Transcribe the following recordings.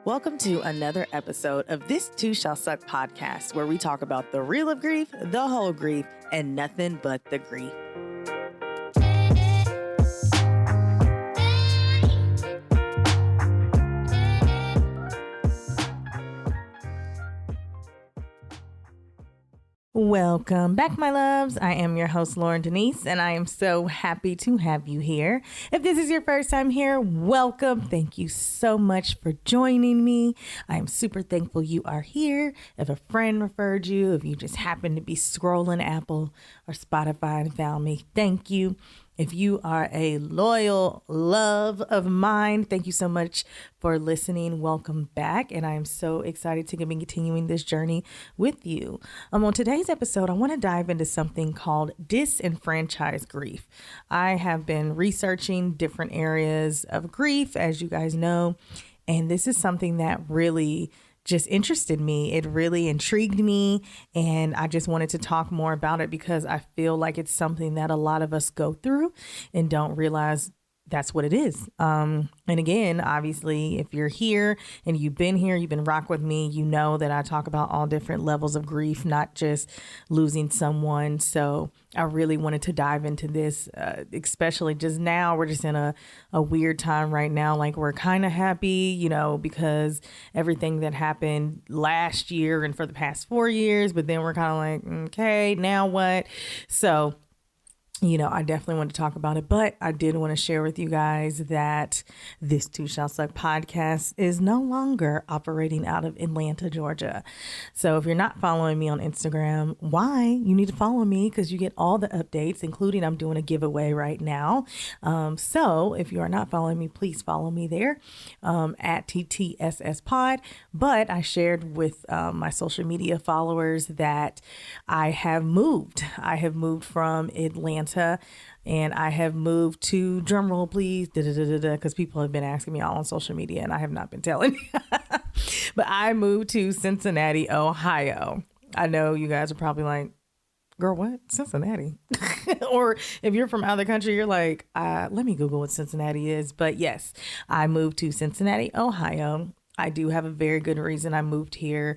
Welcome to another episode of This Too Shall Suck podcast, where we talk about the real of grief, the whole grief, and nothing but the grief. Welcome back, my loves. I am your host, Loryn Denise, and I am so happy to have you here. If this is your first time here, welcome. Thank you so much for joining me. I am super thankful you are here. If a friend referred you, if you just happened to be scrolling Apple or Spotify and found me, thank you. If you are a loyal love of mine, thank you so much for listening. Welcome back. And I am so excited to be continuing this journey with you. On today's episode, I want to dive into something called Disenfranchised Grief. I have been researching different areas of grief, as you guys know, and this is something that really just interested me. It really intrigued me, and I just wanted to talk more about it because I feel like it's something that a lot of us go through and don't realize that's what it is. And again, obviously, if you're here and you've been rock with me, you know that I talk about all different levels of grief, not just losing someone. So I really wanted to dive into this, especially just now. We're just in a weird time right now. Like, we're kind of happy, because everything that happened last year and for the past 4 years, but then we're kind of like, okay, now what? So I definitely want to talk about it, but I did want to share with you guys that This Too Shall Suck podcast is no longer operating out of Atlanta, Georgia. So if you're not following me on Instagram, why? You need to follow me because you get all the updates, including I'm doing a giveaway right now. So if you are not following me, please follow me there at TTSS Pod. But I shared with my social media followers that I have moved. I have moved from Atlanta. And I have moved to, drumroll please, because people have been asking me all on social media and I have not been telling. But I moved to Cincinnati, Ohio. I know you guys are probably like, girl, what? Cincinnati? Or if you're from out of the country, you're like, let me Google what Cincinnati is. But yes, I moved to Cincinnati, Ohio. I do have a very good reason I moved here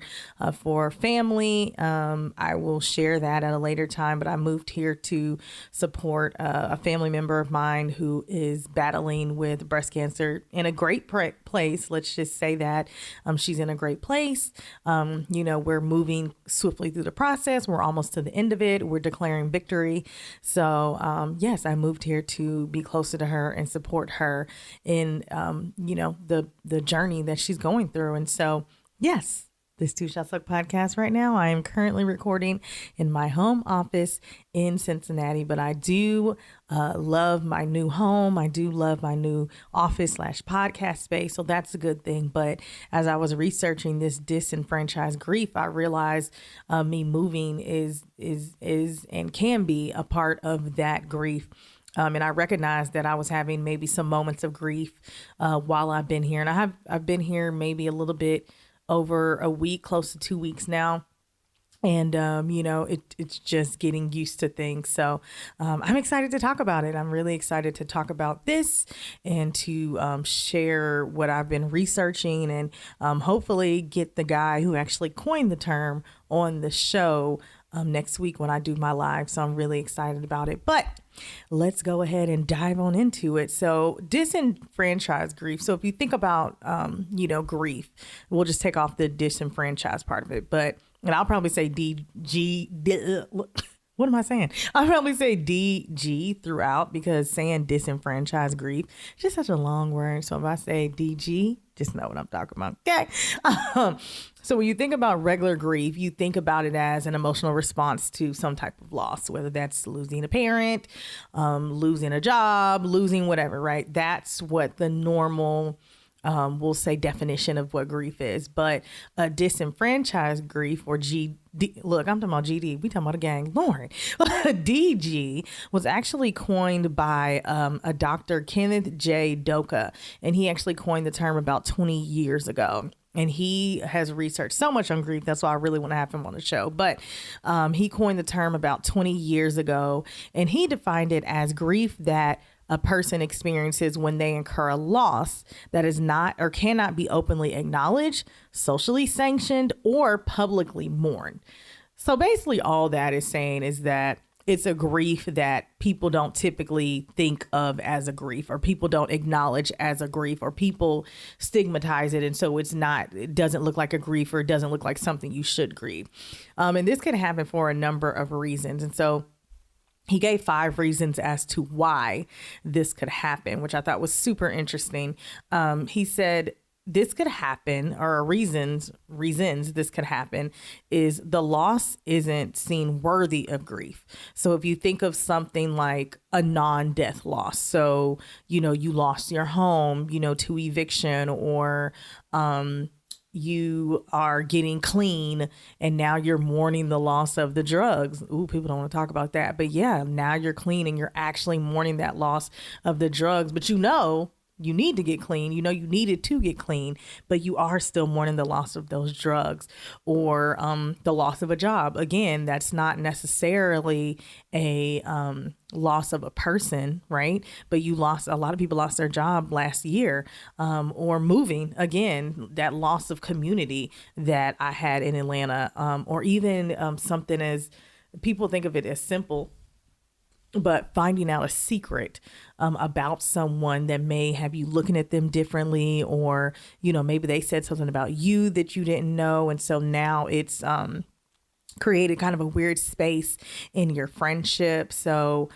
for family. I will share that at a later time, but I moved here to support a family member of mine who is battling with breast cancer in a great place. Let's just say that she's in a great place. We're moving swiftly through the process. We're almost to the end of it. We're declaring victory. So yes, I moved here to be closer to her and support her in, the journey that she's going through. And so, yes, This Too Shall Suck podcast right now, I am currently recording in my home office in Cincinnati, but I do love my new home. I do love my new office / podcast space. So that's a good thing. But as I was researching this disenfranchised grief, I realized me moving is and can be a part of that grief. And I recognized that I was having maybe some moments of grief while I've been here. And I've been here maybe a little bit over a week, close to 2 weeks now. And, it's just getting used to things. So I'm excited to talk about it. I'm really excited to talk about this and to share what I've been researching and hopefully get the guy who actually coined the term on the show next week when I do my live. So I'm really excited about it. But let's go ahead and dive on into it. So disenfranchised grief. So if you think about, grief, we'll just take off the disenfranchised part of it. And I'll probably say what am I saying? I'll probably say DG throughout because saying disenfranchised grief is just such a long word. So if I say DG, just know what I'm talking about. Okay. So when you think about regular grief, you think about it as an emotional response to some type of loss, whether that's losing a parent, losing a job, losing whatever, right? That's what the normal we'll say definition of what grief is. But a disenfranchised grief, or look, I'm talking about GD. We talking about a gang. Lord, DG was actually coined by a Dr. Kenneth J. Doka, and he actually coined the term about 20 years ago. And he has researched so much on grief. That's why I really want to have him on the show. But he coined the term about 20 years ago, and he defined it as grief that a person experiences when they incur a loss that is not or cannot be openly acknowledged, socially sanctioned, or publicly mourned. So basically all that is saying is that it's a grief that people don't typically think of as a grief, or people don't acknowledge as a grief, or people stigmatize it. And so it doesn't look like a grief, or it doesn't look like something you should grieve. And this can happen for a number of reasons. And so he gave 5 reasons as to why this could happen, which I thought was super interesting. He said, this could happen, or reasons this could happen, is the loss isn't seen worthy of grief. So if you think of something like a non-death loss, so, you lost your home, to eviction, or you are getting clean and now you're mourning the loss of the drugs. Ooh, people don't want to talk about that. But yeah, now you're clean and you're actually mourning that loss of the drugs. But you need to get clean. You needed to get clean, but you are still mourning the loss of those drugs, or the loss of a job. Again, that's not necessarily a loss of a person, right? But a lot of people lost their job last year, or moving. Again, that loss of community that I had in Atlanta, or even something as people think of it as simple, but finding out a secret about someone that may have you looking at them differently, or, maybe they said something about you that you didn't know. And so now it's created kind of a weird space in your friendship. So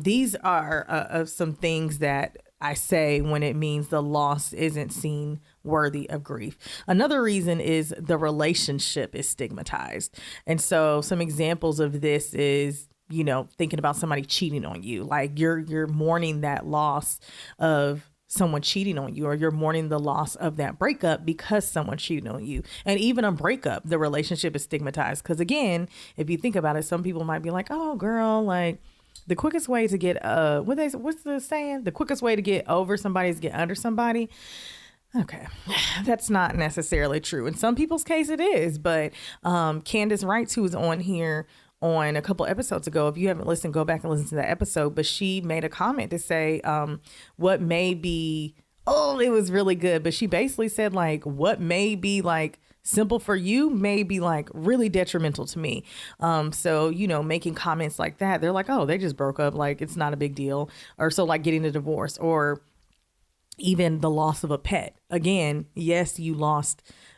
these are some things that I say when it means the loss isn't seen worthy of grief. Another reason is the relationship is stigmatized. And so some examples of this is, thinking about somebody cheating on you, like you're mourning that loss of someone cheating on you, or you're mourning the loss of that breakup because someone cheated on you. And even a breakup, the relationship is stigmatized. Because again, if you think about it, some people might be like, oh girl, like the quickest way to get, what's the saying? The quickest way to get over somebody is get under somebody. Okay, that's not necessarily true. In some people's case it is, but Candace Wright, who was on here on a couple episodes ago, if you haven't listened, go back and listen to that episode. But she made a comment to say what may be, it was really good. But she basically said, like, what may be like simple for you may be like really detrimental to me. So, making comments like that, they're like, oh, they just broke up, like it's not a big deal. Or so like getting a divorce, or even the loss of a pet. Again, yes, you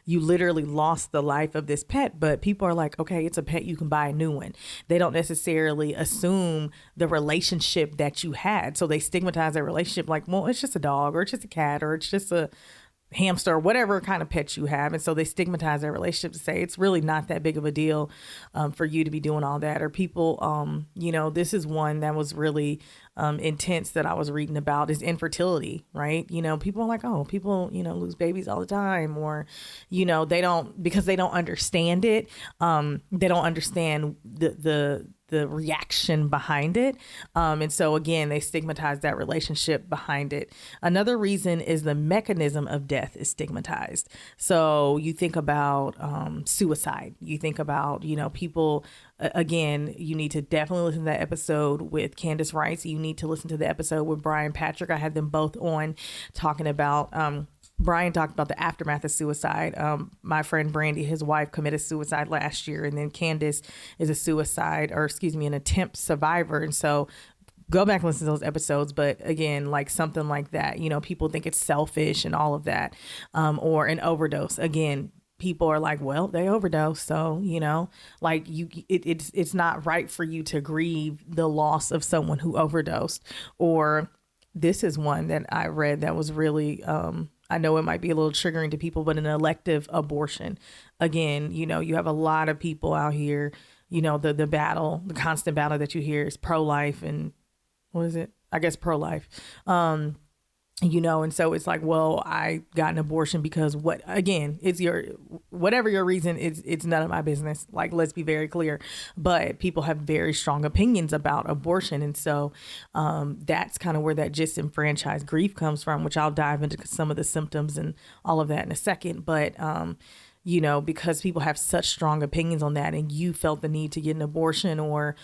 literally lost the life of this pet, but people are like, okay, it's a pet, you can buy a new one. They don't necessarily assume the relationship that you had. So they stigmatize that relationship like, well, it's just a dog, or it's just a cat, or it's just a hamster, whatever kind of pet you have. And so they stigmatize their relationship to say it's really not that big of a deal for you to be doing all that. Or people, this is one that was really intense that I was reading about, is infertility, right? People are like, oh, people, lose babies all the time, or, because they don't understand it. They don't understand the reaction behind it. And so again, they stigmatize that relationship behind it. Another reason is the mechanism of death is stigmatized. So you think about suicide. You think about, people, again, you need to definitely listen to that episode with Candace Rice. You need to listen to the episode with Brian Patrick. I had them both on talking about, Brian talked about the aftermath of suicide. My friend Brandy, his wife, committed suicide last year. And then Candace is an attempt survivor. And so go back and listen to those episodes. But again, like something like that, people think it's selfish and all of that, or an overdose. Again, people are like, well, they overdosed. So, it's not right for you to grieve the loss of someone who overdosed. Or this is one that I read that was really, I know it might be a little triggering to people, but an elective abortion. Again, you have a lot of people out here, the constant battle that you hear is pro-life and what is it? I guess pro-life. And so it's like, well, I got an abortion because it's whatever your reason, it's none of my business. Like, let's be very clear, but people have very strong opinions about abortion. And so, that's kind of where that disenfranchised grief comes from, which I'll dive into some of the symptoms and all of that in a second. But, because people have such strong opinions on that, and you felt the need to get an abortion, or,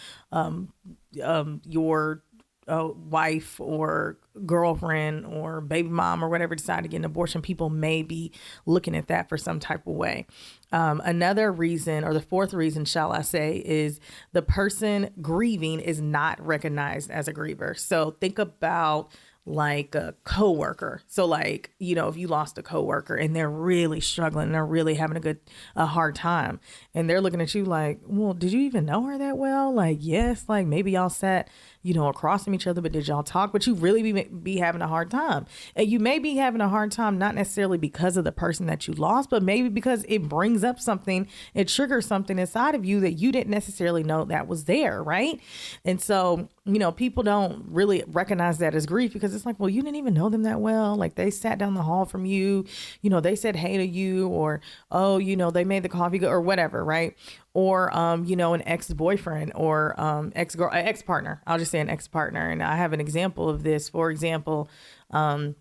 your a wife or girlfriend or baby mom or whatever decide to get an abortion, people may be looking at that for some type of way. Another reason, or the fourth reason, shall I say, is the person grieving is not recognized as a griever. So think about like a coworker. So like, if you lost a coworker and they're really struggling, they're really having a hard time, and they're looking at you like, well, did you even know her that well? Like, yes, like maybe y'all sat, across from each other, but did y'all talk? But you really be having a hard time. And you may be having a hard time, not necessarily because of the person that you lost, but maybe because it brings up something, it triggers something inside of you that you didn't necessarily know that was there, right? And so, people don't really recognize that as grief because it's like, well, you didn't even know them that well. Like they sat down the hall from you, they said hey to you, or, oh, they made the coffee go, or whatever, right? Or, an ex-boyfriend or ex-partner. I'll just say an ex-partner. And I have an example of this. For example, one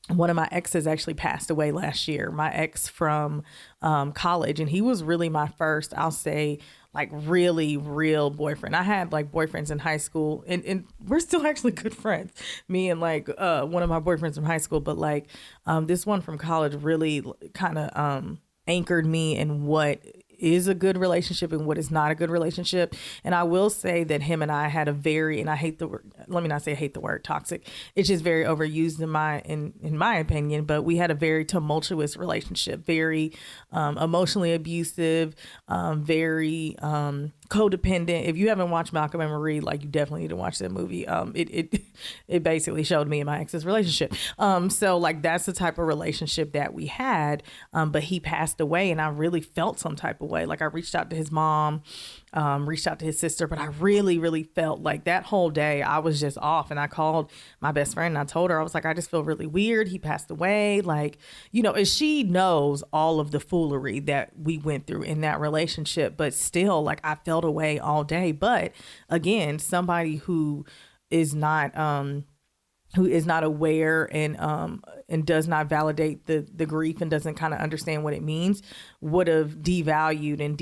of my exes actually passed away last year, my ex from college. And he was really my first, I'll say, like really real boyfriend. I had like boyfriends in high school and we're still actually good friends, me and like one of my boyfriends from high school. But like this one from college really kind of anchored me in what is a good relationship and what is not a good relationship. And I will say that him and I had a very, and I hate the word, let me not say I hate the word toxic. It's just very overused in my opinion, but we had a very tumultuous relationship, very emotionally abusive, very codependent. If you haven't watched Malcolm and Marie, like you definitely need to watch that movie. It basically showed me and my ex's relationship. So like that's the type of relationship that we had. But he passed away and I really felt some type of way. Like I reached out to his mom, reached out to his sister, but I really, really felt like that whole day I was just off. And I called my best friend and I told her, I was like, I just feel really weird. He passed away. Like, and she knows all of the foolery that we went through in that relationship, but still like I felt away all day. But again, somebody who is not aware and does not validate the grief and doesn't kind of understand what it means would have devalued and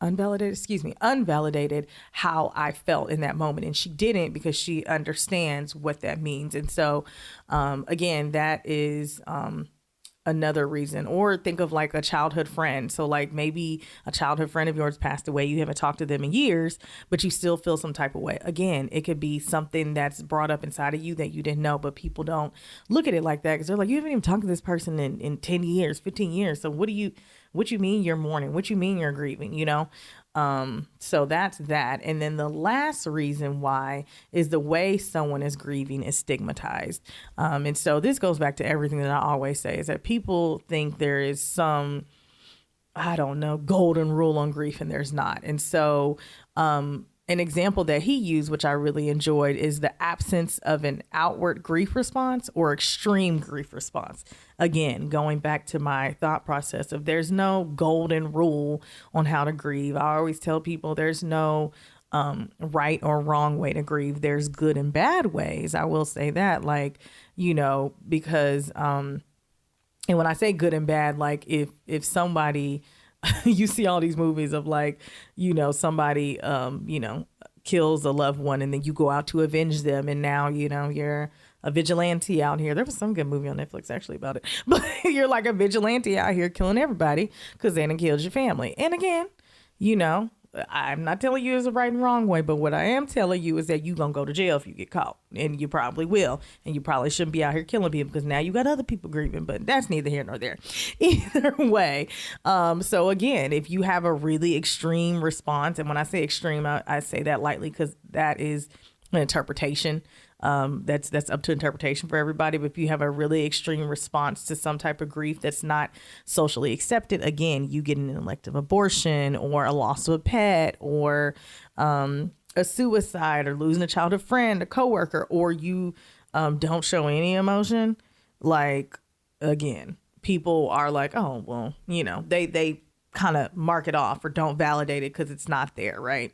unvalidated how I felt in that moment. And she didn't, because she understands what that means. And so again, that is another reason. Or think of like a childhood friend. So like maybe a childhood friend of yours passed away. You haven't talked to them in years, but you still feel some type of way. Again, it could be something that's brought up inside of you that you didn't know, but people don't look at it like that because they're like, you haven't even talked to this person in 10 years, 15 years. So what you mean you're mourning? What you mean you're grieving, So that's that. And then the last reason why is the way someone is grieving is stigmatized. And so this goes back to everything that I always say is that people think there is some, I don't know, golden rule on grief, and there's not. And so, an example that he used, which I really enjoyed, is the absence of an outward grief response or extreme grief response. Again, going back to my thought process of there's no golden rule on how to grieve. I always tell people there's no right or wrong way to grieve. There's good and bad ways. I will say that, like, because, and when I say good and bad, like if somebody, you see all these movies of like, somebody, kills a loved one and then you go out to avenge them. And now, you're a vigilante out here. There was some good movie on Netflix actually about it, but you're like a vigilante out here killing everybody because they done killed your family. And again, I'm not telling you it's a right and wrong way, but what I am telling you is that you're going to go to jail if you get caught, and you probably will. And you probably shouldn't be out here killing people because now you got other people grieving, but that's neither here nor there. Either way. So again, if you have a really extreme response, and when I say extreme, I say that lightly because that is an interpretation. That's up to interpretation for everybody. But if you have a really extreme response to some type of grief that's not socially accepted, again, you get an elective abortion or a loss of a pet or a suicide or losing a childhood friend, a coworker, or you don't show any emotion. Like, again, people are like, oh, well, they kind of mark it off or don't validate it because it's not there, right?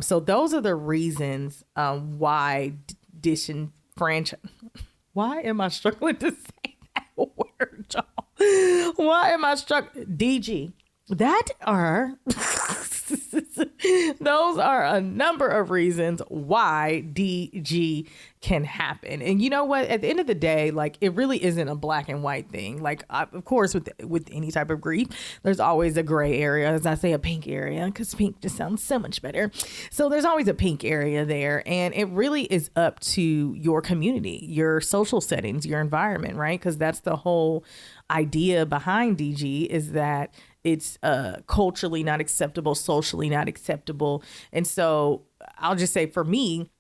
So those are the reasons why disenfranchised. Why am I struggling to say that word, y'all? Why am I struggling? DG. That are Those are a number of reasons why DG can happen. And you know what? At the end of the day, like, it really isn't a black and white thing. Like, of course, with any type of grief, there's always a gray area, as I say, a pink area, because pink just sounds so much better. So there's always a pink area there. And it really is up to your community, your social settings, your environment, right? Because that's the whole idea behind DG, is that it's culturally not acceptable, socially not acceptable. And so I'll just say, for me,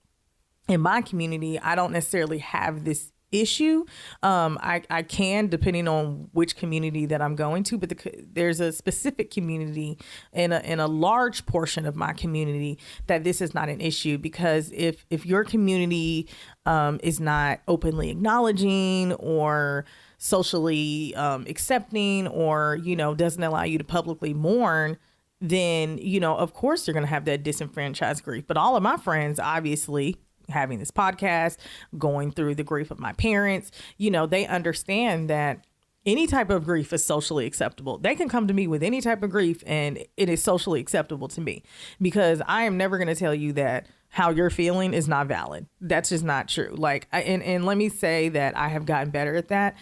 in my community, I don't necessarily have this issue. I can, depending on which community that I'm going to, but there's a specific community in a large portion of my community that this is not an issue, because if your community is not openly acknowledging or socially accepting, or, you know, doesn't allow you to publicly mourn, then, you know, of course you're going to have that disenfranchised grief. But all of my friends, obviously, having this podcast, going through the grief of my parents, you know, they understand that any type of grief is socially acceptable. They can come to me with any type of grief and it is socially acceptable to me, because I am never going to tell you that how you're feeling is not valid. That's just not true. Like, and let me say that I have gotten better at that.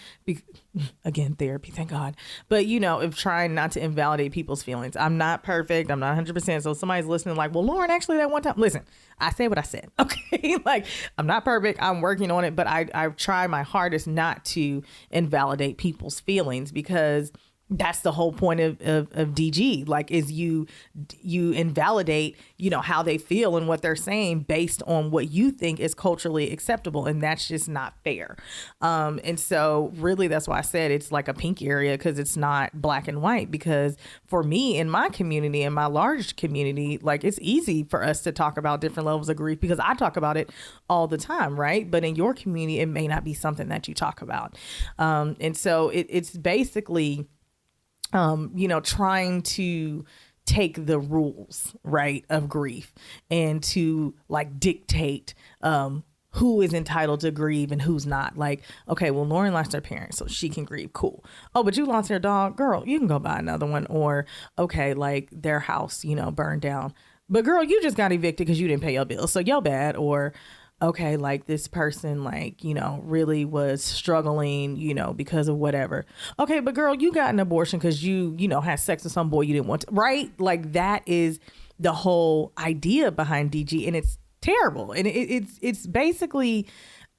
Again, therapy, thank God. But, you know, of trying not to invalidate people's feelings. I'm not perfect. I'm not 100%. So somebody's listening like, well, Loryn, actually that one time, listen, I said what I said. Okay. Like, I'm not perfect. I'm working on it, but I try my hardest not to invalidate people's feelings, because that's the whole point of DG, like, is you invalidate, you know, how they feel and what they're saying based on what you think is culturally acceptable. And that's just not fair. And so really, that's why I said it's like a pink area, because it's not black and white. Because for me, in my community, in my large community, like, it's easy for us to talk about different levels of grief, because I talk about it all the time, right? But in your community, it may not be something that you talk about. And so it's basically, you know, trying to take the rules, right, of grief, and to, like, dictate who is entitled to grieve and who's not. Like, okay, well, Loryn lost her parents, so she can grieve. Cool. Oh, but you lost your dog, girl, you can go buy another one. Or, okay, like, their house, you know, burned down, but girl, you just got evicted because you didn't pay your bills, so you're bad. Or, okay, like, this person, like, you know, really was struggling, you know, because of whatever. Okay, but girl, you got an abortion because you know, had sex with some boy you didn't want to, right? Like, that is the whole idea behind DG, and it's terrible. And it's basically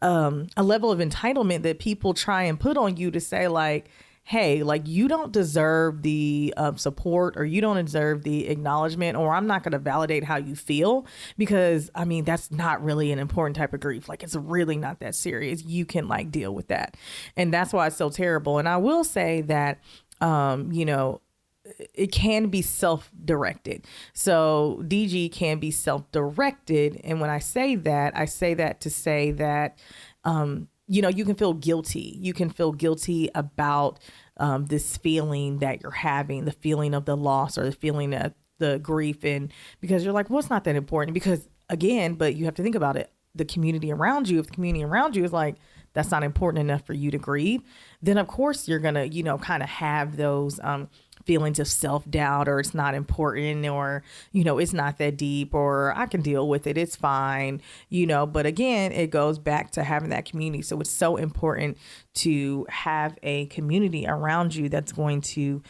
a level of entitlement that people try and put on you to say, like, hey, like, you don't deserve the support, or you don't deserve the acknowledgement, or I'm not going to validate how you feel, because, I mean, that's not really an important type of grief. Like, it's really not that serious. You can, like, deal with that. And that's why it's so terrible. And I will say that, you know, it can be self-directed. So DG can be self-directed. And when I say that to say that, you know, you can feel guilty. You can feel guilty about this feeling that you're having, the feeling of the loss, or the feeling of the grief. And because you're like, well, it's not that important, because, again, but you have to think about it. The community around you, if the community around you is like, that's not important enough for you to grieve, then of course you're going to, you know, kind of have those feelings of self-doubt, or it's not important, or, you know, it's not that deep, or I can deal with it, it's fine, you know. But again, it goes back to having that community. So it's so important to have a community around you that's going to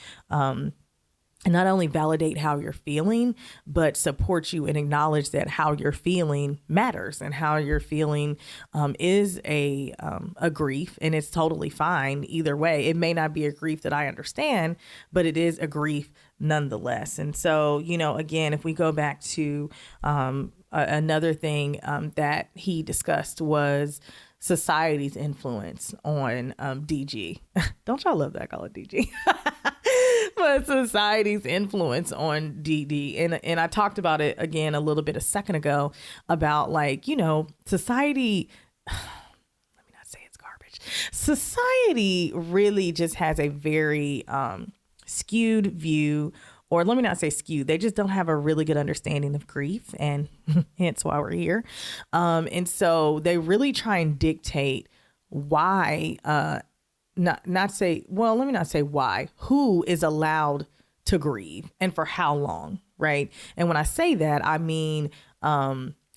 not only validate how you're feeling, but support you and acknowledge that how you're feeling matters, and how you're feeling is a grief, and it's totally fine either way. It may not be a grief that I understand, but it is a grief nonetheless. And so, you know, again, if we go back to another thing that he discussed was society's influence on DG. Don't y'all love that I call it DG? But society's influence on DD. And I talked about it again a little bit a second ago about, like, you know, society, let me not say it's garbage. Society really just has a very skewed view, or let me not say skewed. They just don't have a really good understanding of grief, and hence why we're here. And so they really try and dictate why, let me not say why, who is allowed to grieve and for how long, right? And when I say that, I mean,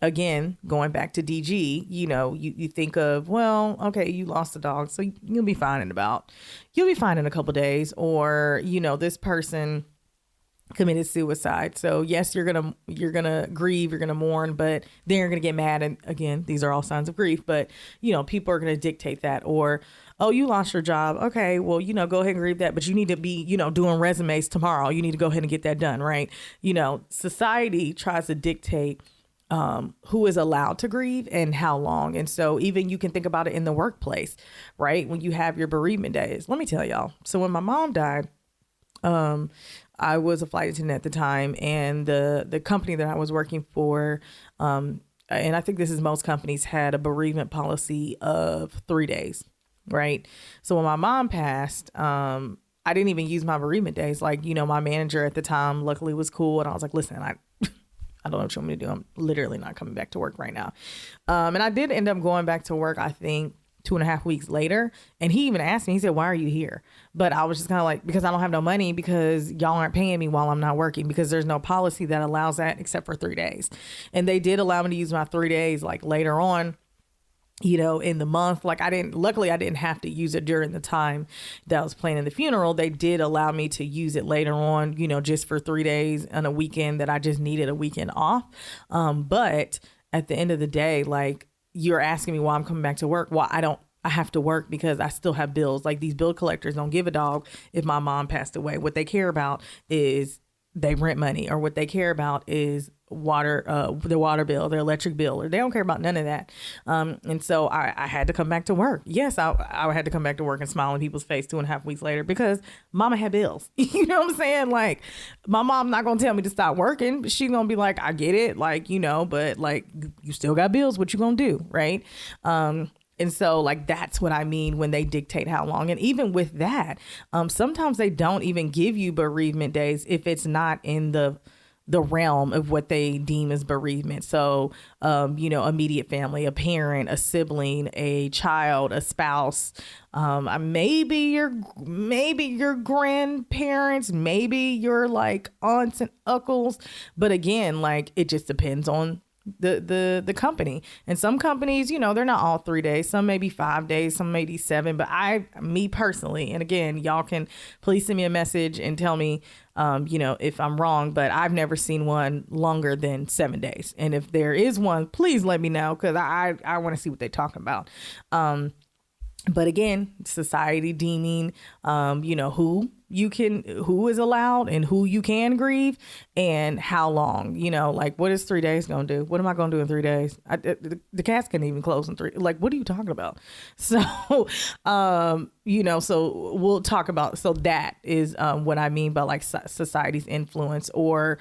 again, going back to DG, you think of, well, okay, you lost a dog, so you'll be fine in a couple days, or, this person committed suicide. So yes, you're gonna grieve, you're gonna mourn, but then you're gonna get mad. And again, these are all signs of grief. But people are gonna dictate that. Or, oh, you lost your job. Okay, well, go ahead and grieve that, but you need to be, doing resumes tomorrow. You need to go ahead and get that done, right? Society tries to dictate who is allowed to grieve and how long. And so even you can think about it in the workplace, right? When you have your bereavement days. Let me tell y'all. So when my mom died, I was a flight attendant at the time, and the company that I was working for, and I think this is most companies, had a bereavement policy of 3 days, right? So when my mom passed, I didn't even use my bereavement days. Like, my manager at the time luckily was cool, and I was like, listen, I don't know what you want me to do. I'm literally not coming back to work right now. And I did end up going back to work, I think, 2.5 weeks later. And he even asked me, he said, why are you here? But I was just kind of like, because I don't have no money, because y'all aren't paying me while I'm not working, because there's no policy that allows that except for 3 days. And they did allow me to use my 3 days like later on, in the month. Like luckily I didn't have to use it during the time that I was planning the funeral. They did allow me to use it later on, just for 3 days on a weekend that I just needed a weekend off. But at the end of the day, like, you're asking me why I'm coming back to work. Well, I have to work because I still have bills. Like, these bill collectors don't give a dog if my mom passed away. What they care about is they rent money, or what they care about is their water bill, their electric bill, or they don't care about none of that. And so I had to come back to work. Yes, I had to come back to work and smile in people's face 2.5 weeks later, because mama had bills. You know what I'm saying? Like, my mom not going to tell me to stop working. She's going to be like, I get it. Like, but like, you still got bills. What you going to do? Right. And so, like, that's what I mean when they dictate how long. And even with that, sometimes they don't even give you bereavement days if it's not in the realm of what they deem as bereavement. So, immediate family, a parent, a sibling, a child, a spouse, maybe your grandparents, maybe your like aunts and uncles. But again, like, it just depends on the company. And some companies, they're not all 3 days. Some may be 5 days, some may be 7. But me personally, and again, y'all can please send me a message and tell me, if I'm wrong, but I've never seen one longer than 7 days. And if there is one, please let me know, because I want to see what they're talking about. But again, society deeming, who is allowed and who you can grieve and how long, like, what is 3 days going to do? What am I going to do in 3 days? The cats can't even close in 3. Like, what are you talking about? So, so we'll talk about, so that is what I mean by like society's influence, or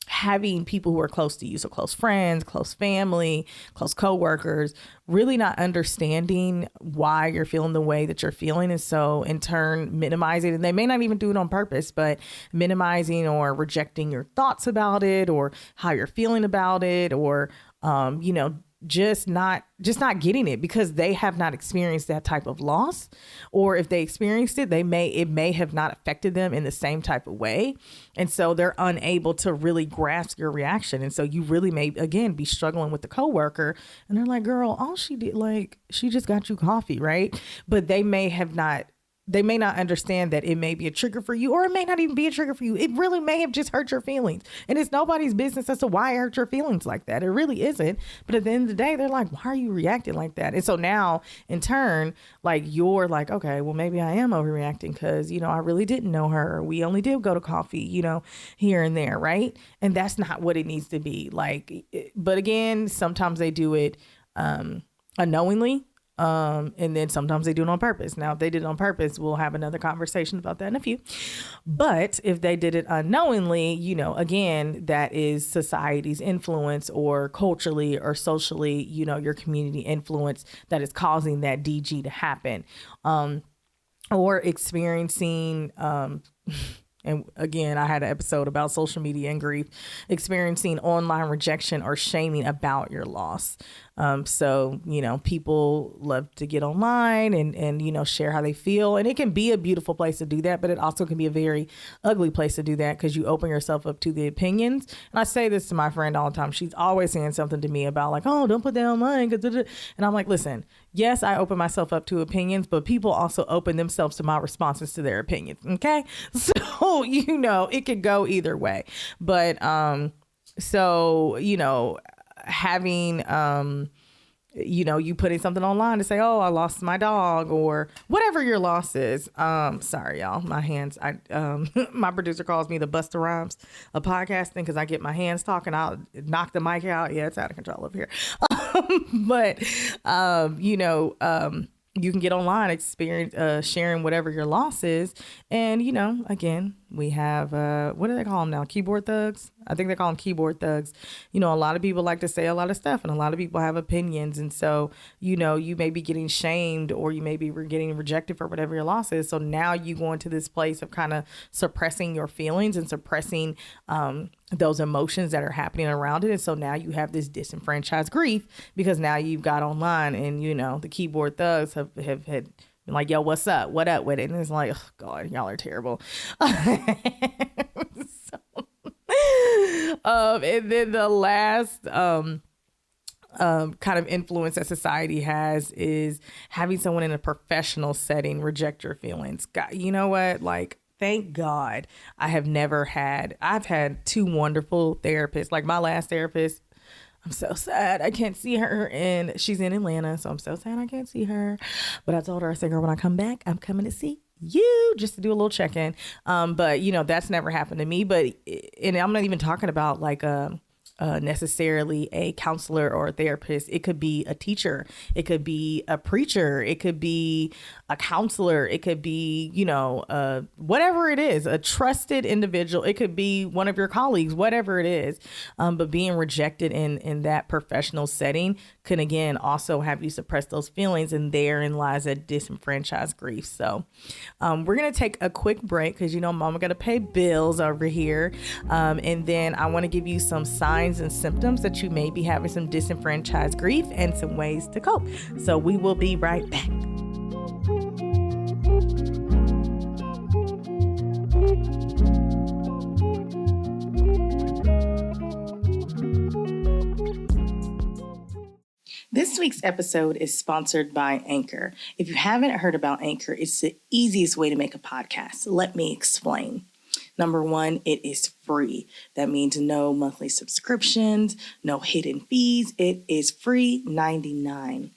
having people who are close to you, so close friends, close family, close coworkers, really not understanding why you're feeling the way that you're feeling. And so in turn, minimizing, and they may not even do it on purpose, but minimizing or rejecting your thoughts about it, or how you're feeling about it, or, just not getting it, because they have not experienced that type of loss. Or if they experienced it, it may have not affected them in the same type of way. And so they're unable to really grasp your reaction. And so you really may, again, be struggling with the coworker, and they're like, girl, all she did, like, she just got you coffee, right? But they may not understand that it may be a trigger for you, or it may not even be a trigger for you. It really may have just hurt your feelings. And it's nobody's business as to why it hurt your feelings like that. It really isn't. But at the end of the day, they're like, why are you reacting like that? And so now in turn, like, you're like, okay, well, maybe I am overreacting because, I really didn't know her. We only did go to coffee, here and there. Right. And that's not what it needs to be like. But again, sometimes they do it unknowingly. And then sometimes they do it on purpose. Now, if they did it on purpose, we'll have another conversation about that in a few. But if they did it unknowingly, again, that is society's influence, or culturally or socially, your community influence that is causing that DG to happen. Or experiencing, and again, I had an episode about social media and grief, experiencing online rejection or shaming about your loss. So, people love to get online and share how they feel. And it can be a beautiful place to do that, but it also can be a very ugly place to do that because you open yourself up to the opinions. And I say this to my friend all the time. She's always saying something to me about like, oh, don't put that online. And I'm like, listen, yes, I open myself up to opinions, but people also open themselves to my responses to their opinions. Okay. So, it could go either way. But, having, you putting something online to say, oh, I lost my dog or whatever your loss is. Sorry, y'all, my hands, my producer calls me the Busta Rhymes of podcasting because I get my hands talking, I'll knock the mic out. Yeah, it's out of control up here. You can get online, experience, sharing whatever your loss is. And, again, we have, what do they call them now? Keyboard thugs? I think they call them keyboard thugs. A lot of people like to say a lot of stuff and a lot of people have opinions. And so, you may be getting shamed or you may be getting rejected for whatever your loss is. So now you go into this place of kind of suppressing your feelings and suppressing, those emotions that are happening around it. And so now you have this disenfranchised grief because now you've got online and, the keyboard thugs have been like, yo, what's up? What up with it? And it's like, oh God, y'all are terrible. And then the last, kind of influence that society has is having someone in a professional setting reject your feelings. God, you know what? Like, thank God I've had two wonderful therapists. Like my last therapist, I'm so sad I can't see her, and she's in Atlanta, so I'm so sad I can't see her. But I told her, I said, girl, when I come back, I'm coming to see you just to do a little check-in. But that's never happened to me. But and I'm not even talking about like necessarily a counselor or a therapist. It could be a teacher. It could be a preacher. It could be a counselor. It could be, whatever it is, a trusted individual. It could be one of your colleagues, whatever it is. But being rejected in that professional setting can, again, also have you suppress those feelings. And therein lies a disenfranchised grief. So we're going to take a quick break because, mama got to pay bills over here. And then I want to give you some signs and symptoms that you may be having some disenfranchised grief and some ways to cope. So we will be right back. This week's episode is sponsored by Anchor. If you haven't heard about Anchor, it's the easiest way to make a podcast. Let me explain. Number one, it is free. That means no monthly subscriptions, no hidden fees. It is free 99.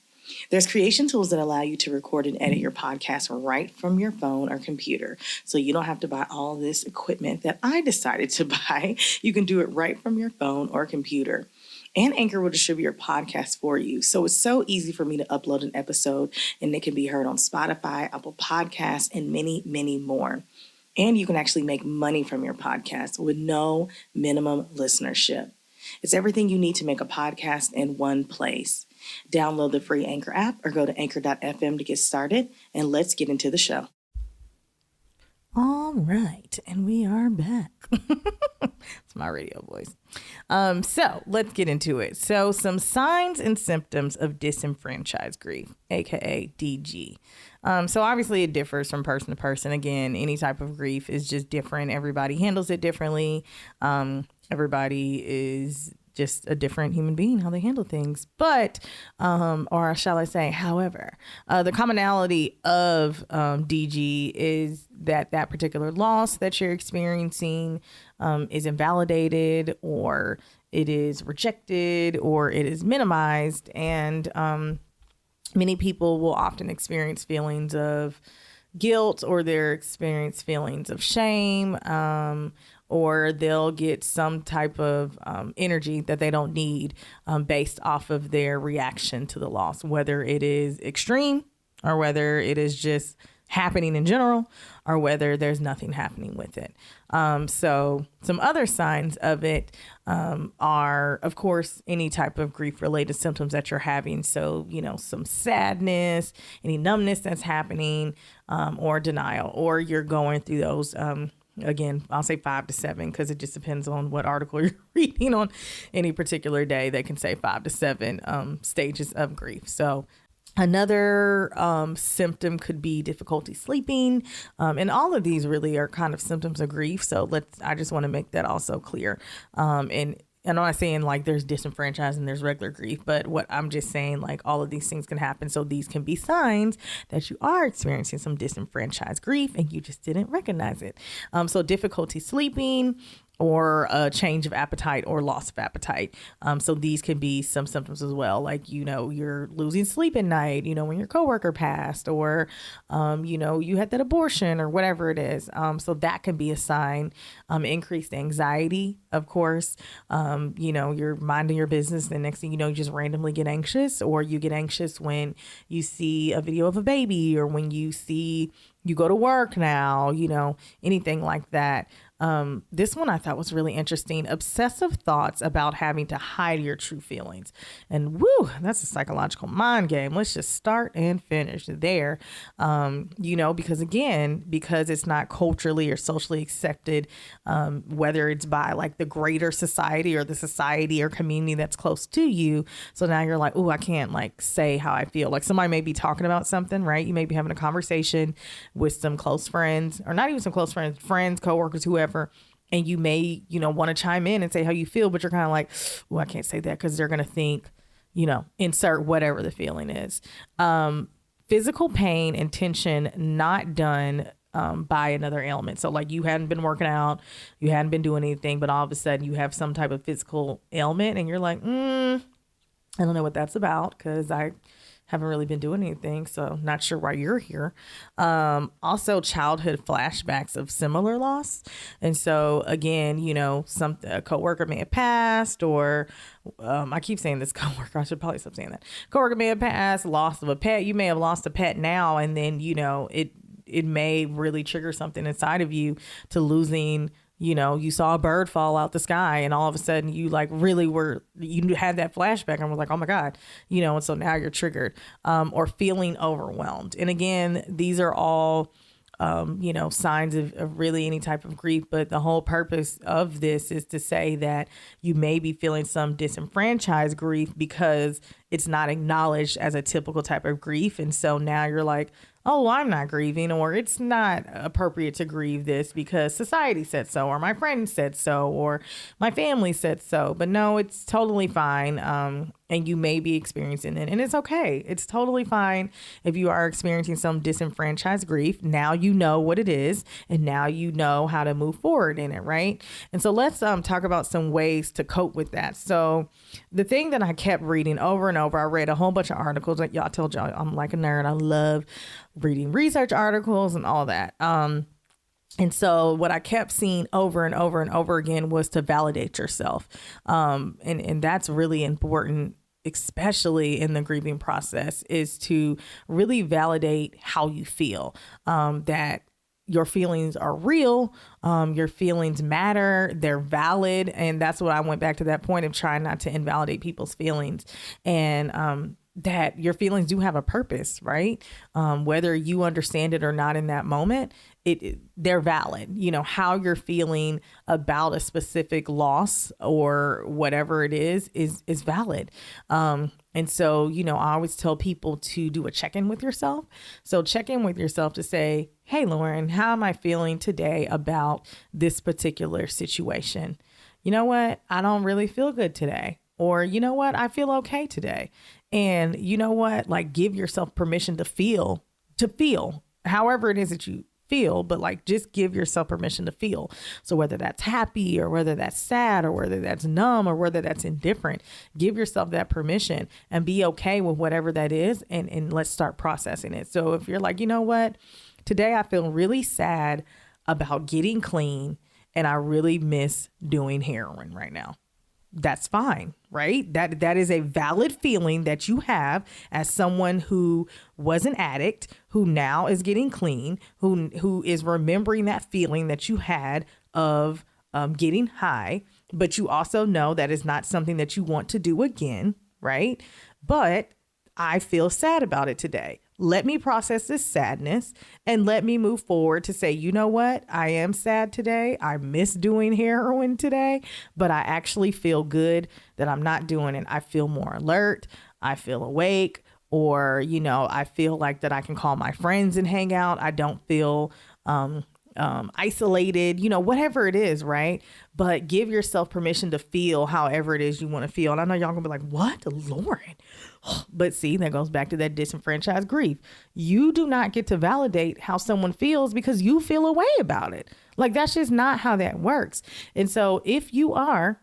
There's creation tools that allow you to record and edit your podcast right from your phone or computer. So you don't have to buy all this equipment that I decided to buy. You can do it right from your phone or computer. And Anchor will distribute your podcast for you. So it's so easy for me to upload an episode and it can be heard on Spotify, Apple Podcasts, and many, many more. And you can actually make money from your podcast with no minimum listenership. It's everything you need to make a podcast in one place. Download the free Anchor app or go to anchor.fm to get started. And let's get into the show. All right. And we are back. It's my radio voice. So let's get into it. So some signs and symptoms of disenfranchised grief, aka DG. So obviously it differs from person to person. Again, any type of grief is just different. Everybody handles it differently. Everybody is just a different human being, how they handle things. But, or shall I say, however, the commonality of DG is that particular loss that you're experiencing is invalidated, or it is rejected, or it is minimized. And many people will often experience feelings of guilt, or they'll experience feelings of shame, or they'll get some type of energy that they don't need based off of their reaction to the loss, whether it is extreme or whether it is just happening in general, or whether there's nothing happening with it. So some other signs of it are, of course, any type of grief related symptoms that you're having. So, some sadness, any numbness that's happening, or denial, or you're going through those Again, I'll say 5 to 7 because it just depends on what article you're reading on any particular day. They can say 5 to 7 stages of grief. So another symptom could be difficulty sleeping. And all of these really are kind of symptoms of grief. So I just want to make that also clear. And I'm not saying like there's disenfranchised and there's regular grief, but what I'm just saying, like all of these things can happen. So these can be signs that you are experiencing some disenfranchised grief and you just didn't recognize it. So difficulty sleeping, or a change of appetite or loss of appetite. So these can be some symptoms as well. Like, you're losing sleep at night, when your coworker passed, or, you had that abortion or whatever it is. So that can be a sign. Increased anxiety, of course. You're minding your business. The next thing you know, you just randomly get anxious, or you get anxious when you see a video of a baby, or when you go to work now, anything like that. This one I thought was really interesting. Obsessive thoughts about having to hide your true feelings. And woo, that's a psychological mind game. Let's just start and finish there. Because it's not culturally or socially accepted, whether it's by like the greater society or the society or community that's close to you. So now you're like, oh, I can't like say how I feel. Like somebody may be talking about something, right? You may be having a conversation with some close friends, or not even some close friends, coworkers, whoever. And you may, want to chime in and say how you feel, but you're kind of like, oh, I can't say that because they're going to think, insert whatever the feeling is. Physical pain and tension not done by another ailment. So like you hadn't been working out, you hadn't been doing anything, but all of a sudden you have some type of physical ailment and you're like, I don't know what that's about because I haven't really been doing anything, so not sure why you're here. Also, childhood flashbacks of similar loss. And so, again, a coworker may have passed, or I keep saying this coworker. I should probably stop saying that. Coworker may have passed, loss of a pet. You may have lost a pet now, and then, it may really trigger something inside of you to losing. You saw a bird fall out the sky and all of a sudden you like really you had that flashback and were like, oh my God, and so now you're triggered, or feeling overwhelmed. And again, these are all, signs of really any type of grief. But the whole purpose of this is to say that you may be feeling some disenfranchised grief because it's not acknowledged as a typical type of grief. And so now you're like, oh, I'm not grieving, or it's not appropriate to grieve this because society said so, or my friend said so, or my family said so. But no, it's totally fine. And you may be experiencing it, and it's okay. It's totally fine if you are experiencing some disenfranchised grief. Now you know what it is, and now you know how to move forward in it, right? And so let's talk about some ways to cope with that. So the thing that I kept reading over and over, I read a whole bunch of articles. Like I told y'all, I'm like a nerd. I love reading research articles and all that. And so what I kept seeing over and over and over again was to validate yourself. And that's really important, especially in the grieving process, is to really validate how you feel, that your feelings are real. Your feelings matter. They're valid. And that's what I went back to that point of trying not to invalidate people's feelings. And, that your feelings do have a purpose, right? Whether you understand it or not in that moment, they're valid. How you're feeling about a specific loss or whatever it is valid. And so, I always tell people to do a check-in with yourself. So check in with yourself to say, hey, Loryn, how am I feeling today about this particular situation? You know what? I don't really feel good today. Or, you know what? I feel okay today. And you know what? Like, give yourself permission to feel however it is that you feel, but like, just give yourself permission to feel. So whether that's happy or whether that's sad or whether that's numb or whether that's indifferent, give yourself that permission and be okay with whatever that is. And let's start processing it. So if you're like, you know what? Today I feel really sad about getting clean and I really miss doing heroin right now. That's fine, right? That is a valid feeling that you have as someone who was an addict, who now is getting clean, who is remembering that feeling that you had of getting high, but you also know that is not something that you want to do again, right? But I feel sad about it today. let me process this sadness and let me move forward to say, you know what? I am sad today. I miss doing heroin today, but I actually feel good that I'm not doing it. I feel more alert. I feel awake, or, I feel like that I can call my friends and hang out. I don't feel, isolated, whatever it is, right? But give yourself permission to feel however it is you want to feel. And I know y'all gonna be like, what, Loryn? But see, that goes back to that disenfranchised grief. You do not get to validate how someone feels because you feel a way about it. Like, that's just not how that works. And so if you are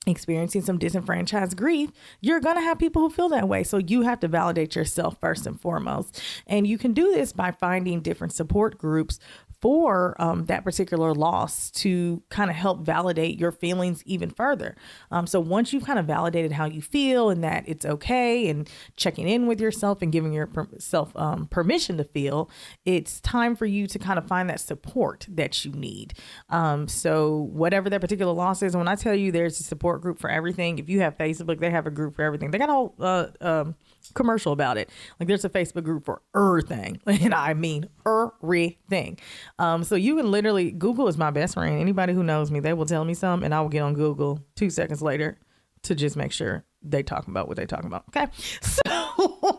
experiencing some disenfranchised grief, you're going to have people who feel that way. So you have to validate yourself first and foremost. And you can do this by finding different support groups for that particular loss to kind of help validate your feelings even further. So once you've kind of validated how you feel and that it's okay, and checking in with yourself and giving yourself permission to feel, it's time for you to kind of find that support that you need. So whatever that particular loss is, when I tell you there's a support group for everything, if you have Facebook, they have a group for everything. They got a whole commercial about it. Like, there's a Facebook group for everything, and I mean everything. So you can literally, Google is my best friend. Anybody who knows me, they will tell me something and I will get on Google 2 seconds later to just make sure they talking about what they talking about. Okay. So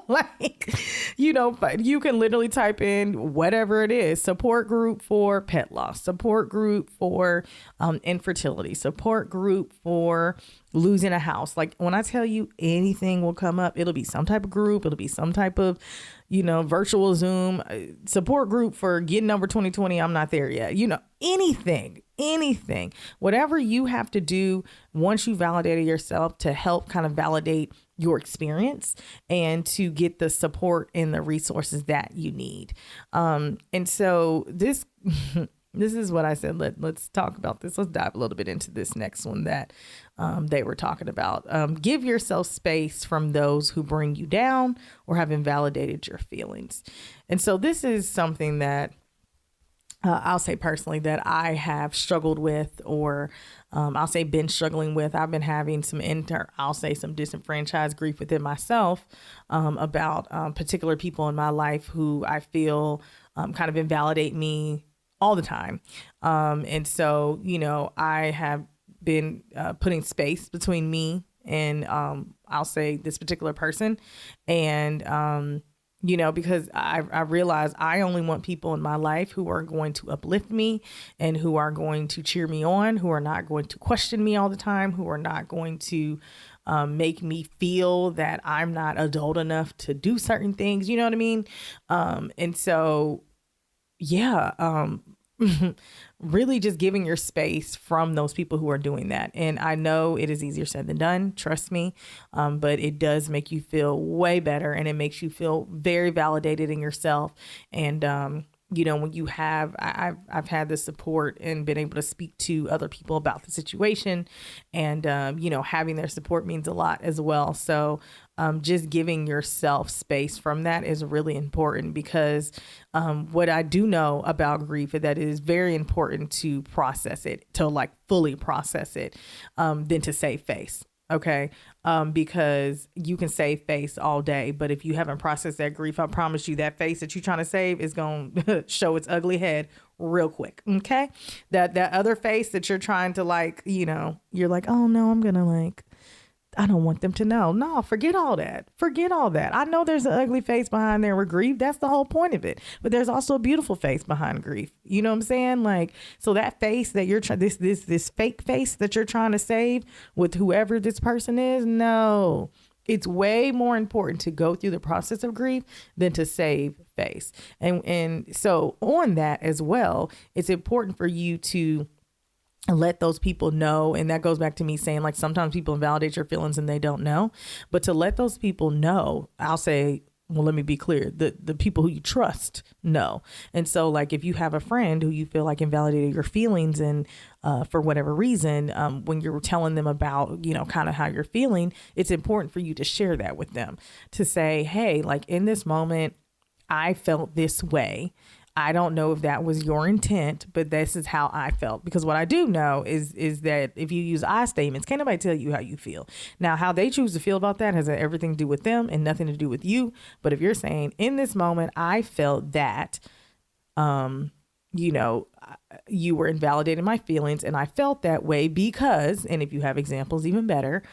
like, but you can literally type in whatever it is: support group for pet loss, support group for infertility, support group for losing a house. Like, when I tell you anything will come up, it'll be some type of group. It'll be some type of, virtual Zoom support group for getting over 2020. I'm not there yet. Anything, whatever you have to do once you validated yourself to help kind of validate your experience and to get the support and the resources that you need. And so this is what I said. Let's talk about this. Let's dive a little bit into this next one that they were talking about. Give yourself space from those who bring you down or have invalidated your feelings. And so this is something that I'll say personally that I have struggled with, or I'll say been struggling with. I've been having some some disenfranchised grief within myself about particular people in my life who I feel kind of invalidate me all the time. And so, I have been putting space between me and I'll say this particular person. And, because I realize I only want people in my life who are going to uplift me and who are going to cheer me on, who are not going to question me all the time, who are not going to make me feel that I'm not adult enough to do certain things. You know what I mean? And so, really just giving your space from those people who are doing that. And I know it is easier said than done, trust me, but it does make you feel way better, and it makes you feel very validated in yourself. And when you have, I've had the support and been able to speak to other people about the situation, and having their support means a lot as well. So just giving yourself space from that is really important, because what I do know about grief is that it is very important to process it, to like fully process it, than to save face. Okay. Because you can save face all day, but if you haven't processed that grief, I promise you that face that you're trying to save is going to show its ugly head real quick. Okay. That other face that you're trying to you're like, oh no, I'm going to I don't want them to know. No, forget all that. Forget all that. I know there's an ugly face behind there with grief. That's the whole point of it. But there's also a beautiful face behind grief. You know what I'm saying? So that face that you're trying, this fake face that you're trying to save with whoever this person is, no. It's way more important to go through the process of grief than to save face. And so on that as well, it's important for you to let those people know. And that goes back to me saying, sometimes people invalidate your feelings and they don't know, but to let those people know, I'll say, well, let me be clear, the people who you trust know. And so if you have a friend who you feel like invalidated your feelings and for whatever reason, when you're telling them about, kind of how you're feeling, it's important for you to share that with them, to say, hey, in this moment, I felt this way. I don't know if that was your intent, but this is how I felt. Because what I do know is that if you use I statements, can't nobody tell you how you feel. Now, how they choose to feel about that has everything to do with them and nothing to do with you. But if you're saying, in this moment, I felt that, you know, you were invalidating my feelings, and I felt that way because, and if you have examples, even better,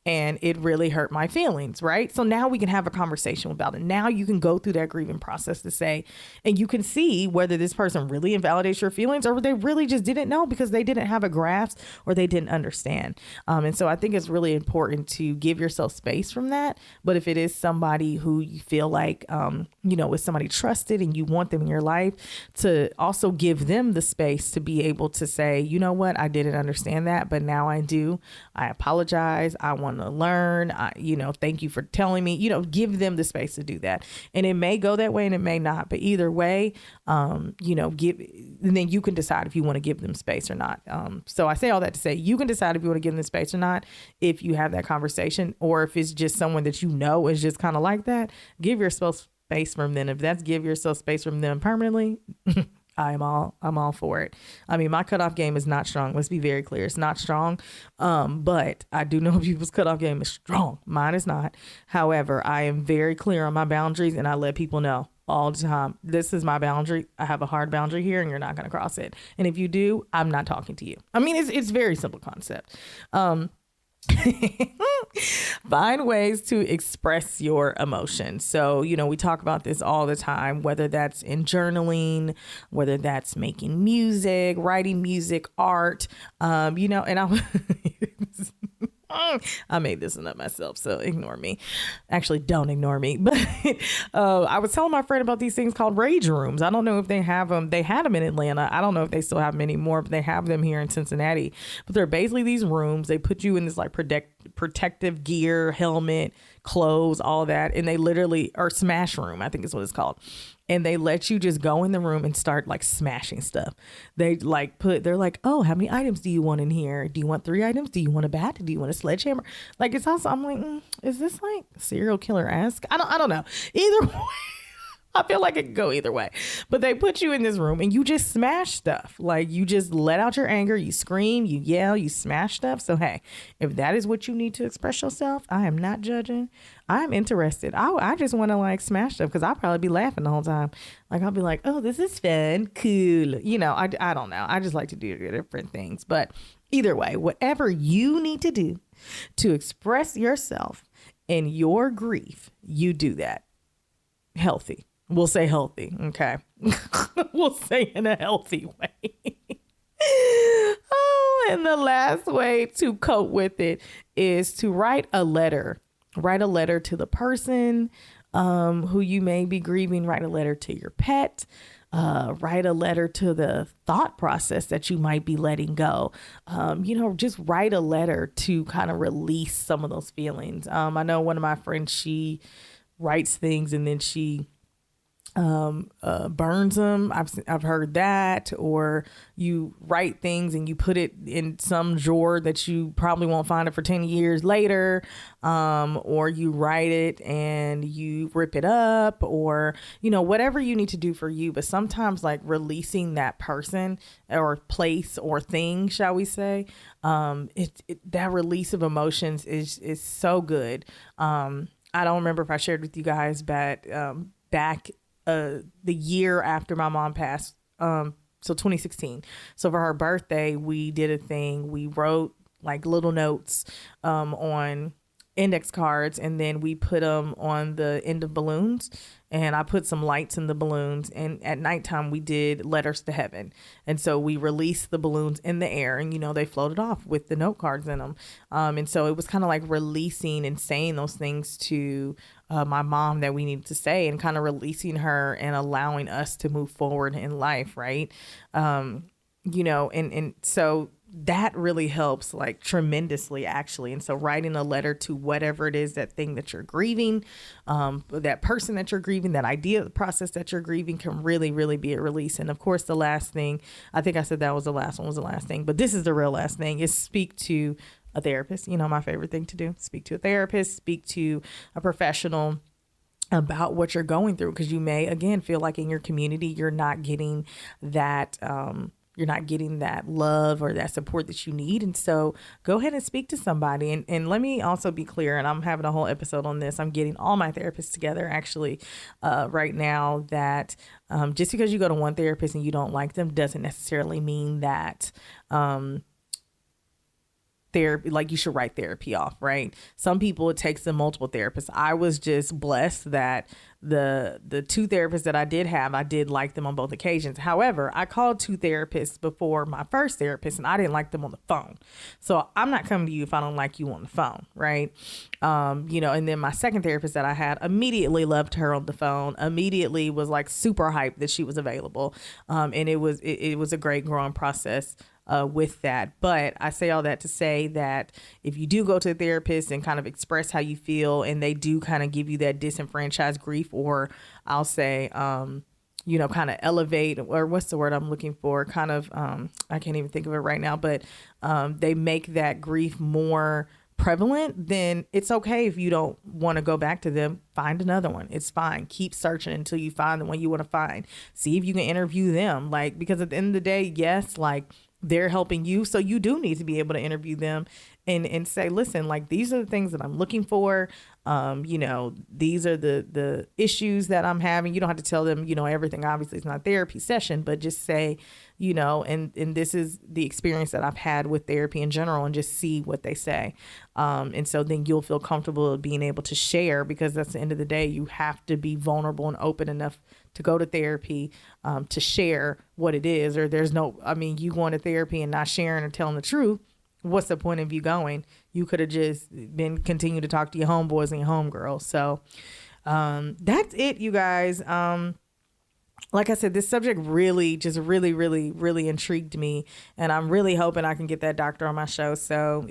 and it really hurt my feelings, right? So now we can have a conversation about it. Now you can go through that grieving process to say, and you can see whether this person really invalidates your feelings or they really just didn't know because they didn't have a grasp or they didn't understand. And so I think it's really important to give yourself space from that. But if it is somebody who you feel like, you know, is somebody trusted and you want them in your life, to also give them the space to be able to say, you know what, I didn't understand that, but now I do. I apologize. I want to learn. You know, thank you for telling me, you know, give them the space to do that. And it may go that way and it may not, but either way, you know, and then you can decide if you want to give them space or not. So I say all that to say, you can decide if you want to give them space or not, if you have that conversation, or if it's just someone that you know is just kind of like that, give yourself space from them. If that's give yourself space from them permanently, I'm all for it. I mean, my cutoff game is not strong. Let's be very clear. It's not strong. But I do know people's cutoff game is strong. Mine is not. However, I am very clear on my boundaries, and I let people know all the time. This is my boundary. I have a hard boundary here, and you're not going to cross it. And if you do, I'm not talking to you. I mean, it's very simple concept. Find ways to express your emotions. So, you know, we talk about this all the time, whether that's in journaling, whether that's making music, writing music, art, you know, and I made this one up myself, so ignore me. Actually, don't ignore me. But I was telling my friend about these things called rage rooms. I don't know if they have them. They had them in Atlanta. I don't know if they still have them anymore, but they have them here in Cincinnati. But they're basically these rooms. They put you in this like protective gear, helmet, clothes, all that. And they literally, or smash room, I think is what it's called. And they let you just go in the room and start like smashing stuff. They're like, oh, how many items do you want in here? Do you want 3 items? Do you want a bat? Do you want a sledgehammer? Like, it's also, I'm like, is this like serial killer-esque? I don't know. Either way. I feel like it could go either way. But they put you in this room and you just smash stuff. Like, you just let out your anger. You scream, you yell, you smash stuff. So, hey, if that is what you need to express yourself, I am not judging. I'm interested. I just want to like smash stuff because I'll probably be laughing the whole time. Like, I'll be like, oh, this is fun. Cool. You know, I don't know. I just like to do different things. But either way, whatever you need to do to express yourself and your grief, you do that. Healthy. We'll say healthy. Okay. We'll say in a healthy way. Oh, and the last way to cope with it is to write a letter. Write a letter to the person who you may be grieving. Write a letter to your pet. Write a letter to the thought process that you might be letting go. You know, just write a letter to kind of release some of those feelings. I know one of my friends, she writes things and then she burns them. I've heard that. Or you write things and you put it in some drawer that you probably won't find it for 10 years later. Or you write it and you rip it up, or, you know, whatever you need to do for you. But sometimes like releasing that person or place or thing, shall we say, that release of emotions is so good. I don't remember if I shared with you guys, but back the year after my mom passed, so 2016. So for her birthday, we did a thing. We wrote like little notes on index cards, and then we put them on the end of balloons, and I put some lights in the balloons, and at nighttime we did letters to heaven. And so we released the balloons in the air, and, you know, they floated off with the note cards in them. And so it was kind of like releasing and saying those things to my mom that we needed to say, and kind of releasing her and allowing us to move forward in life. Right. You know, and so that really helps like tremendously, actually. And so writing a letter to whatever it is, that thing that you're grieving, that person that you're grieving, that idea, the process that you're grieving, can really, really be a release. And of course, the last thing, I think I said that was the last one, was the last thing, but this is the real last thing, is speak to a therapist. You know, my favorite thing to do, speak to a therapist, speak to a professional. about what you're going through, because you may again feel like in your community you're not getting that love or that support that you need. And so go ahead and speak to somebody. And let me also be clear, and I'm having a whole episode on this. I'm getting all my therapists together actually right now, that just because you go to one therapist and you don't like them doesn't necessarily mean that therapy, like you should write therapy off, right? Some people, it takes them multiple therapists. I was just blessed that the two therapists that I did have, I did like them on both occasions. However, I called two therapists before my first therapist, and I didn't like them on the phone. So I'm not coming to you if I don't like you on the phone, right? And then my second therapist that I had, immediately loved her on the phone, immediately was like super hyped that she was available. And it was a great growing process with that. But I say all that to say that if you do go to a therapist and kind of express how you feel, and they do kind of give you that disenfranchised grief, or I'll say, kind of elevate, or what's the word I'm looking for? Kind of, I can't even think of it right now, but they make that grief more prevalent, then it's okay if you don't want to go back to them. Find another one. It's fine. Keep searching until you find the one you want to find. See if you can interview them. Like, because at the end of the day, yes, like, they're helping you. So you do need to be able to interview them and say, listen, like, these are the things that I'm looking for. These are the issues that I'm having. You don't have to tell them, everything. Obviously it's not a therapy session, but just say, and this is the experience that I've had with therapy in general, and just see what they say. And so then you'll feel comfortable being able to share, because that's the end of the day. You have to be vulnerable and open enough to go to therapy, to share what it is, or you going to therapy and not sharing or telling the truth. What's the point of you going? You could have just continue to talk to your homeboys and your homegirls. So, that's it, you guys. Like I said, this subject really intrigued me, and I'm really hoping I can get that doctor on my show. So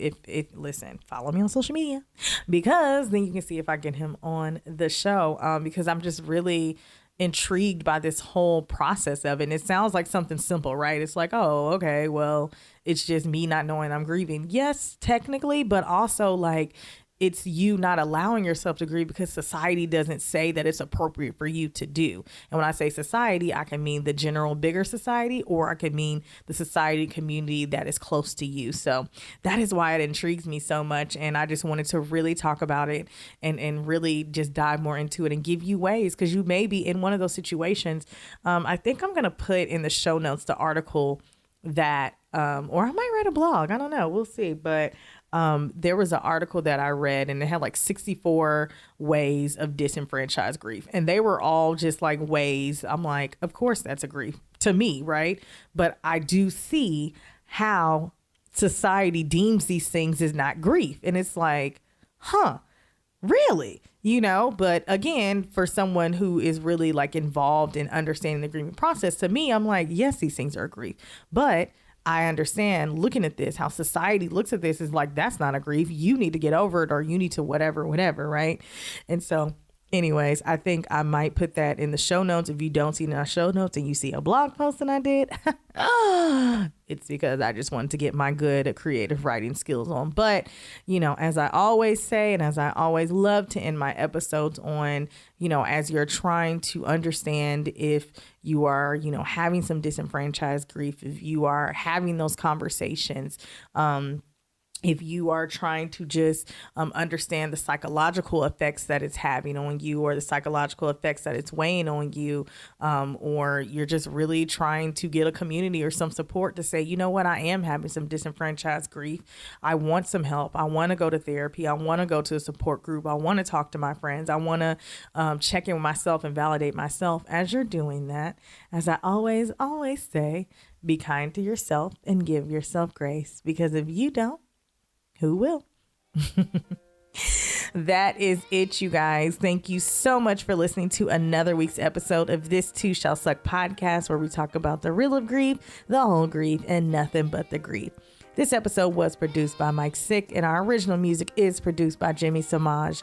listen, follow me on social media, because then you can see if I get him on the show, because I'm just really intrigued by this whole process of it. And it sounds like something simple, right? It's like, oh, okay, well, it's just me not knowing I'm grieving. Yes, technically, but also like, it's you not allowing yourself to grieve because society doesn't say that it's appropriate for you to do. And when I say society, I can mean the general bigger society, or I can mean the society community that is close to you. So that is why it intrigues me so much. And I just wanted to really talk about it and really just dive more into it and give you ways, because you may be in one of those situations. I think I'm going to put in the show notes the article that, or I might write a blog. I don't know. We'll see. But there was an article that I read, and it had like 64 ways of disenfranchised grief. And they were all just like ways. I'm like, of course that's a grief to me, right? But I do see how society deems these things as not grief. And it's like, really? But again, for someone who is really like involved in understanding the grieving process, to me, I'm like, yes, these things are grief. But I understand looking at this, how society looks at this is like, that's not a grief. You need to get over it, or you need to whatever, right? And so anyways, I think I might put that in the show notes. If you don't see it in our show notes and you see a blog post that I did, it's because I just wanted to get my good creative writing skills on. But, as I always say, and as I always love to end my episodes on, as you're trying to understand if you are, having some disenfranchised grief, if you are having those conversations, if you are trying to just understand the psychological effects that it's having on you, or the psychological effects that it's weighing on you, or you're just really trying to get a community or some support to say, you know what, I am having some disenfranchised grief. I want some help. I want to go to therapy. I want to go to a support group. I want to talk to my friends. I want to check in with myself and validate myself. As you're doing that, as I always say, be kind to yourself and give yourself grace, because if you don't, who will? That is it, you guys. Thank you so much for listening to another week's episode of This Too Shall Suck podcast, where we talk about the real of grief, the whole grief, and nothing but the grief. This episode was produced by Mike Sick, and our original music is produced by Jimmy Samaj.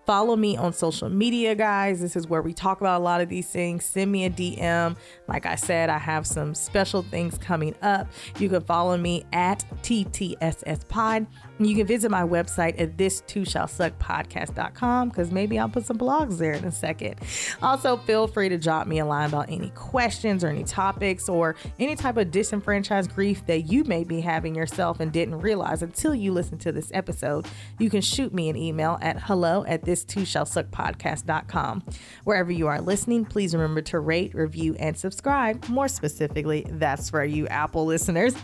Follow me on social media, guys. This is where we talk about a lot of these things. Send me a DM. Like I said, I have some special things coming up. You can follow me at TTSS Pod You can visit my website at this2shallsuckpodcast.com because maybe I'll put some blogs there in a second. Also, feel free to drop me a line about any questions or any topics or any type of disenfranchised grief that you may be having yourself and didn't realize until you listen to this episode. You can shoot me an email at hello@this2shallsuckpodcast.com. Wherever you are listening, please remember to rate, review, and subscribe. More specifically, that's for you Apple listeners.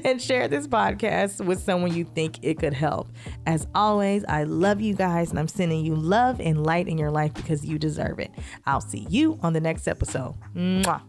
And share this podcast with someone you think it could help. As always, I love you guys, and I'm sending you love and light in your life because you deserve it. I'll see you on the next episode. Mwah.